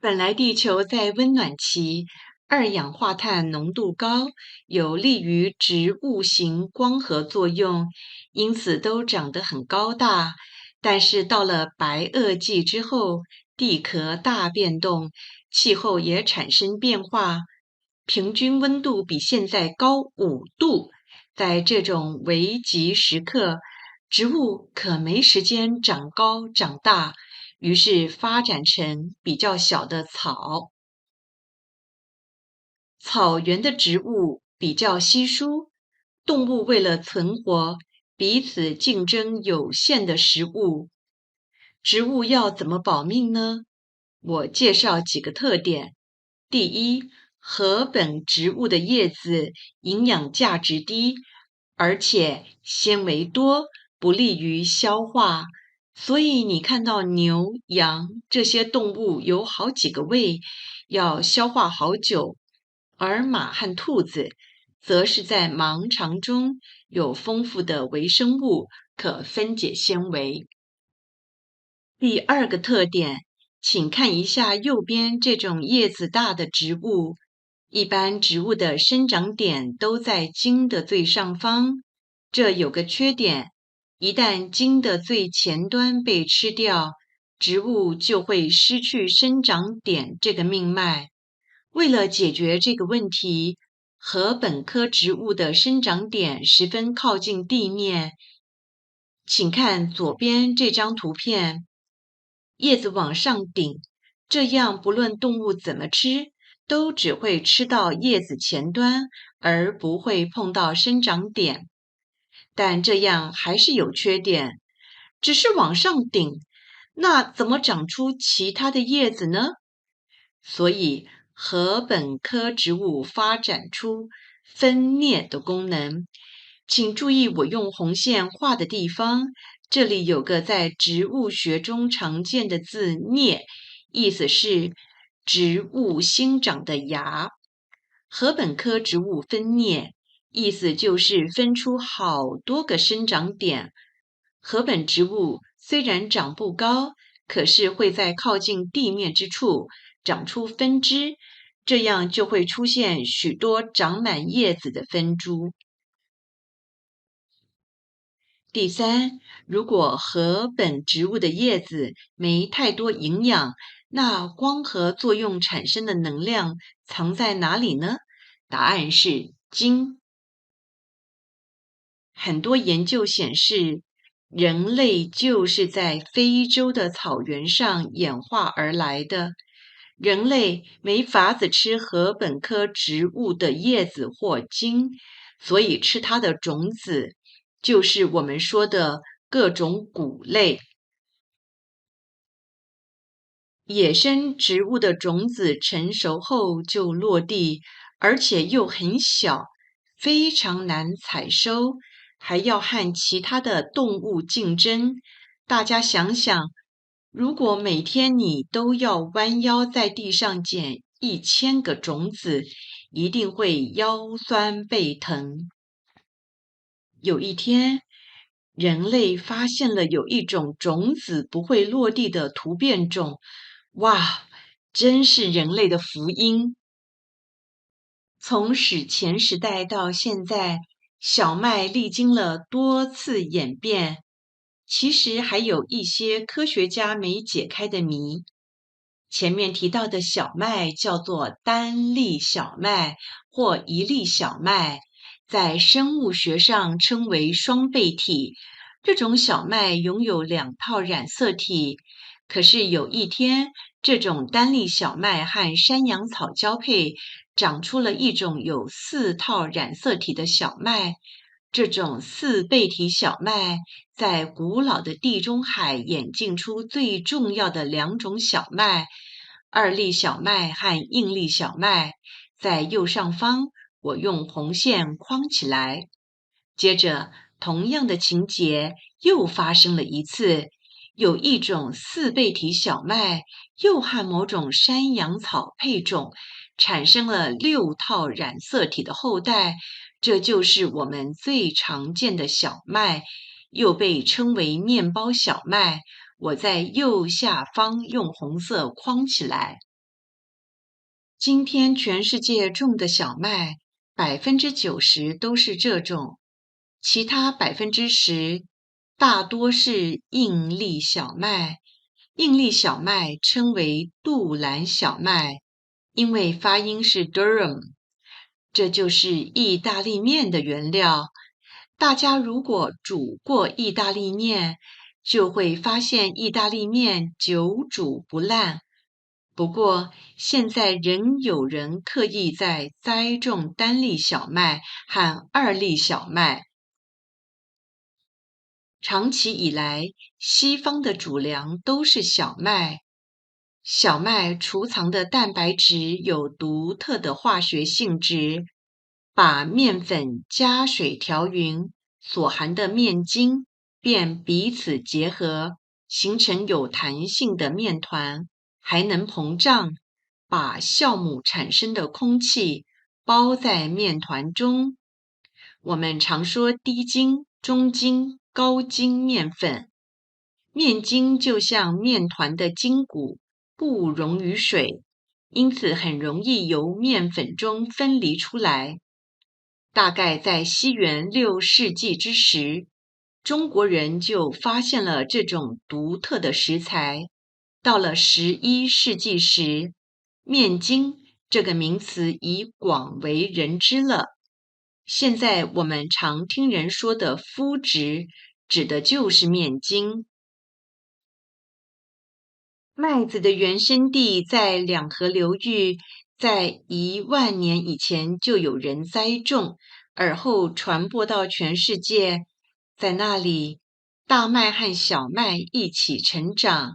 本来地球在温暖期，二氧化碳浓度高，有利于植物型光合作用，因此都长得很高大。但是到了白垩纪之后，地壳大变动，气候也产生变化，平均温度比现在高5度。在这种危急时刻，植物可没时间长高长大。于是发展成比较小的草。草原的植物比较稀疏，动物为了存活，彼此竞争有限的食物。植物要怎么保命呢？我介绍几个特点。第一，禾本植物的叶子营养价值低，而且纤维多，不利于消化。所以你看到牛、羊这些动物有好几个胃，要消化好久，而马和兔子则是在盲肠中有丰富的微生物可分解纤维。第二个特点，请看一下右边这种叶子大的植物，一般植物的生长点都在茎的最上方，这有个缺点，一旦茎的最前端被吃掉，植物就会失去生长点这个命脉。为了解决这个问题，禾本科植物的生长点十分靠近地面。请看左边这张图片，叶子往上顶，这样不论动物怎么吃，都只会吃到叶子前端，而不会碰到生长点。但这样还是有缺点，只是往上顶，那怎么长出其他的叶子呢？所以禾本科植物发展出分蘖的功能。请注意我用红线画的地方，这里有个在植物学中常见的字蘖，意思是植物新长的芽。禾本科植物分蘖，意思就是分出好多个生长点。禾本植物虽然长不高，可是会在靠近地面之处长出分支，这样就会出现许多长满叶子的分株。第三，如果禾本植物的叶子没太多营养，那光合作用产生的能量藏在哪里呢？答案是茎。很多研究显示，人类就是在非洲的草原上演化而来的。人类没法子吃禾本科植物的叶子或茎，所以吃它的种子，就是我们说的各种谷类。野生植物的种子成熟后就落地，而且又很小，非常难采收，还要和其他的动物竞争。大家想想，如果每天你都要弯腰在地上捡1000个种子，一定会腰酸背疼。有一天，人类发现了有一种种子不会落地的突变种，哇，真是人类的福音！从史前时代到现在，小麦历经了多次演变，其实还有一些科学家没解开的谜。前面提到的小麦叫做单粒小麦或一粒小麦，在生物学上称为双倍体。这种小麦拥有2套染色体，可是有一天，这种单粒小麦和山羊草交配，长出了一种有4套染色体的小麦。这种4倍体小麦在古老的地中海演进出最重要的2种小麦，二粒小麦和硬粒小麦，在右上方，我用红线框起来。接着，同样的情节又发生了一次，有一种4倍体小麦又和某种山羊草配种，产生了6套染色体的后代，这就是我们最常见的小麦，又被称为面包小麦。我在右下方用红色框起来。今天全世界种的小麦90%都是这种，其他10%大多是硬粒小麦。硬粒小麦称为杜兰小麦，因为发音是 Durum，这就是意大利面的原料。大家如果煮过意大利面，就会发现意大利面久煮不烂。不过，现在仍有人刻意在栽种单粒小麦和二粒小麦。长期以来，西方的主粮都是小麦。小麦储藏的蛋白质有独特的化学性质，把面粉加水调匀，所含的面筋便彼此结合，形成有弹性的面团，还能膨胀，把酵母产生的空气包在面团中。我们常说低筋、中筋、高筋面粉，面筋就像面团的筋骨，不溶于水，因此很容易由面粉中分离出来。大概在西元6世纪之时，中国人就发现了这种独特的食材。到了11世纪时，面筋这个名词已广为人知了。现在我们常听人说的麸质，指的就是面筋。麦子的原生地在两河流域，在1万年以前就有人栽种，而后传播到全世界。在那里，大麦和小麦一起成长。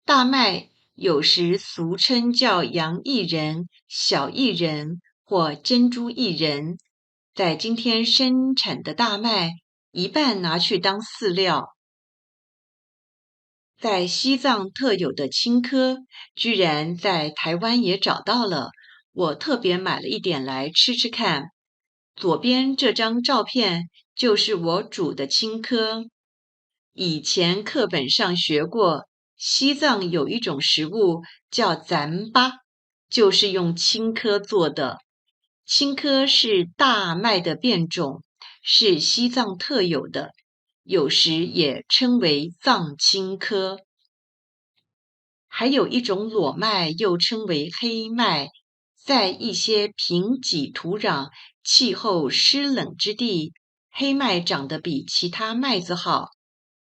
大麦有时俗称叫洋薏仁、小薏仁或珍珠薏仁。在今天生产的大麦，一半拿去当饲料。在西藏特有的青稞，居然在台湾也找到了。我特别买了一点来吃吃看。左边这张照片就是我煮的青稞。以前课本上学过，西藏有一种食物叫糌粑，就是用青稞做的。青稞是大麦的变种，是西藏特有的，有时也称为藏青稞。还有一种裸麦，又称为黑麦，在一些贫瘠土壤、气候湿冷之地，黑麦长得比其他麦子好，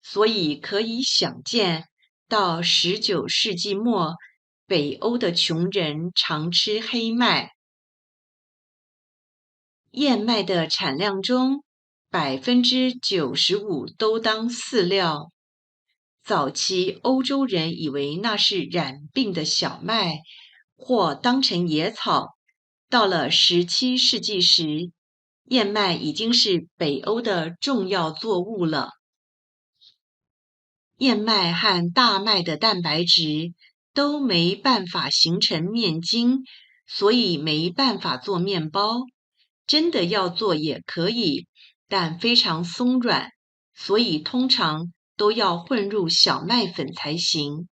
所以可以想见，到19世纪末，北欧的穷人常吃黑麦。燕麦的产量中，95%都当饲料。早期欧洲人以为那是染病的小麦，或当成野草。到了17世纪时，燕麦已经是北欧的重要作物了。燕麦和大麦的蛋白质都没办法形成面筋，所以没办法做面包。真的要做也可以，但非常松软，所以通常都要混入小麦粉才行。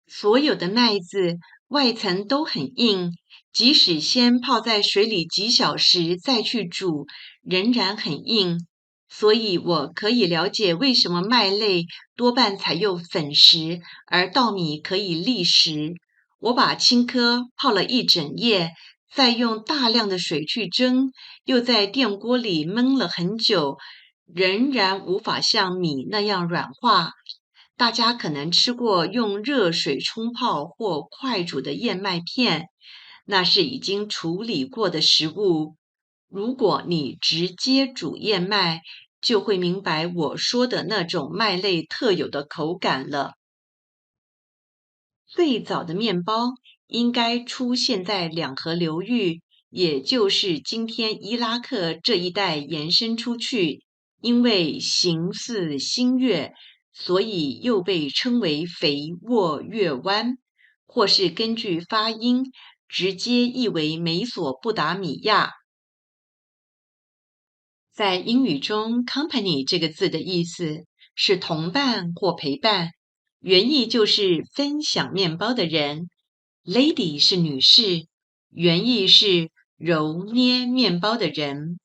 所有的麦子外层都很硬，即使先泡在水里几小时再去煮，仍然很硬。所以我可以了解为什么麦类多半采用粉食，而稻米可以砾石。我把青稞泡了一整夜，再用大量的水去蒸，又在电锅里焖了很久，仍然无法像米那样软化。大家可能吃过用热水冲泡或快煮的燕麦片，那是已经处理过的食物。如果你直接煮燕麦，就会明白我说的那种麦类特有的口感了。最早的面包应该出现在两河流域，也就是今天伊拉克这一带延伸出去，因为形似新月，所以又被称为肥沃月湾，或是根据发音直接译为美索不达米亚。在英语中 "company" 这个字的意思是同伴或陪伴，原意就是分享面包的人。Lady 是女士，原意是揉捏面包的人。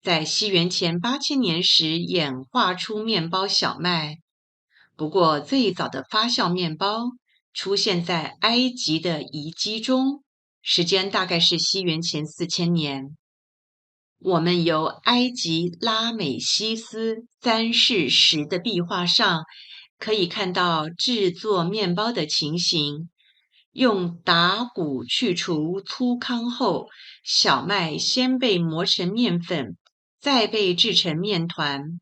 在西元前8000年时演化出面包小麦。不过，最早的发酵面包出现在埃及的遗迹中，时间大概是西元前4000年。我们由埃及拉美西斯3世时的壁画上可以看到制作面包的情形。用打鼓去除粗糠后，小麦先被磨成面粉，再被制成面团，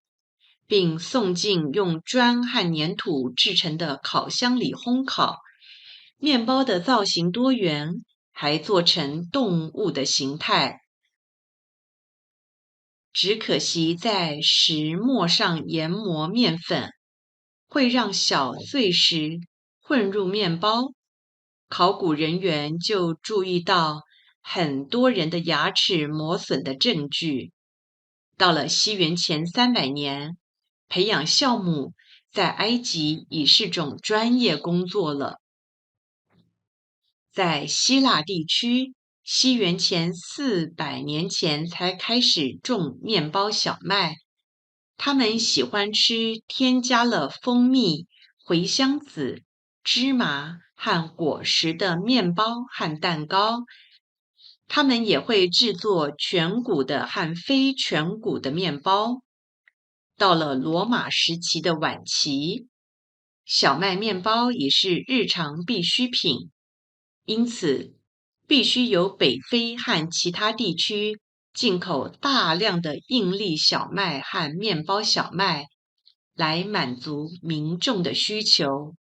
并送进用砖和粘土制成的烤箱里烘烤。面包的造型多元，还做成动物的形态。只可惜在石磨上研磨面粉，会让小碎石混入面包。考古人员就注意到很多人的牙齿磨损的证据。到了西元前300年，培养酵母在埃及已是种专业工作了。在希腊地区，西元前400年前才开始种面包小麦。他们喜欢吃添加了蜂蜜、茴香籽、芝麻和果实的面包和蛋糕。他们也会制作全谷的和非全谷的面包。到了罗马时期的晚期，小麦面包已是日常必需品，因此必须由北非和其他地区进口大量的硬粒小麦和面包小麦，来满足民众的需求。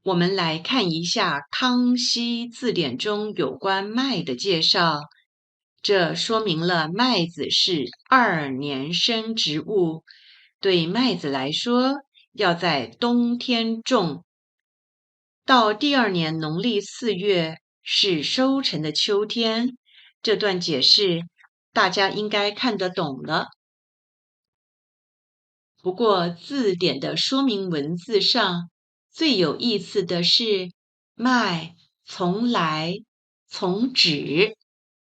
我们来看一下康熙字典中有关麦的介绍，这说明了麦子是2年生植物。对麦子来说，要在冬天种，到第2年农历4月是收成的秋天。这段解释大家应该看得懂了。不过字典的说明文字上最有意思的是麦从来从止，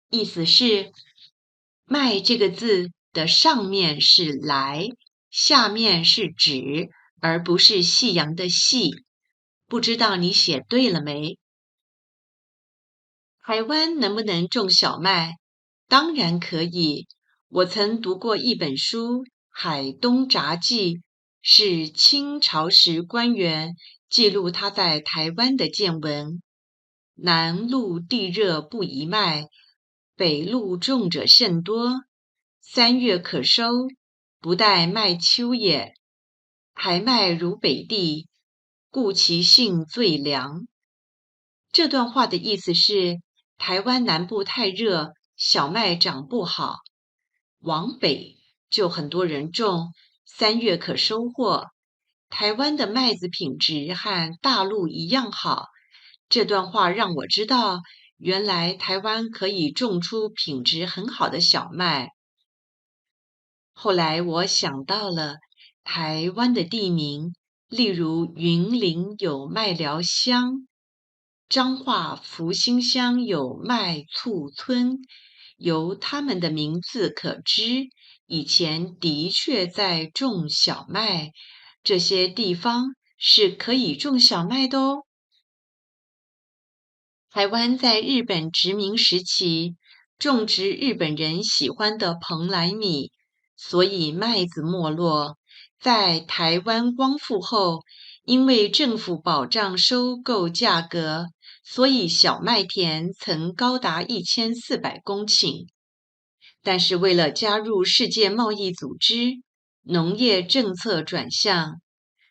意思是麦这个字的上面是来，下面是止，而不是夕阳的夕。不知道你写对了没？台湾能不能种小麦？当然可以。我曾读过一本书《海东札记》，是清朝时官员记录他在台湾的见闻。南陆地热不宜麦，北陆种者甚多。3月可收，不待麦秋也。台麦如北地，故其性最凉。这段话的意思是，台湾南部太热，小麦长不好，往北就很多人种，3月可收获。台湾的麦子品质和大陆一样好。这段话让我知道，原来台湾可以种出品质很好的小麦。后来我想到了台湾的地名，例如云林有麦寮乡，彰化福兴乡有麦厝村，由他们的名字可知，以前的确在种小麦，这些地方是可以种小麦的哦。台湾在日本殖民时期种植日本人喜欢的蓬莱米，所以麦子没落。在台湾光复后，因为政府保障收购价格，所以小麦田曾高达1400公顷。但是为了加入世界贸易组织，农业政策转向，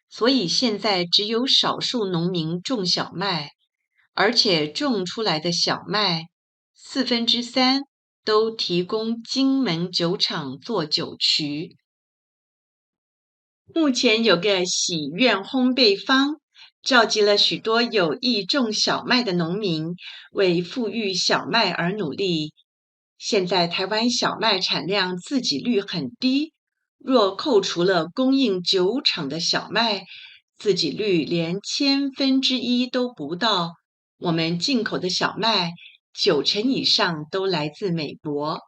所以现在只有少数农民种小麦。而且种出来的小麦3/4都提供金门酒厂做酒曲。目前有个喜苑烘焙坊，召集了许多有意种小麦的农民，为富裕小麦而努力。现在台湾小麦产量自给率很低，若扣除了供应酒厂的小麦，自给率连1/1000都不到。我们进口的小麦90%以上都来自美国。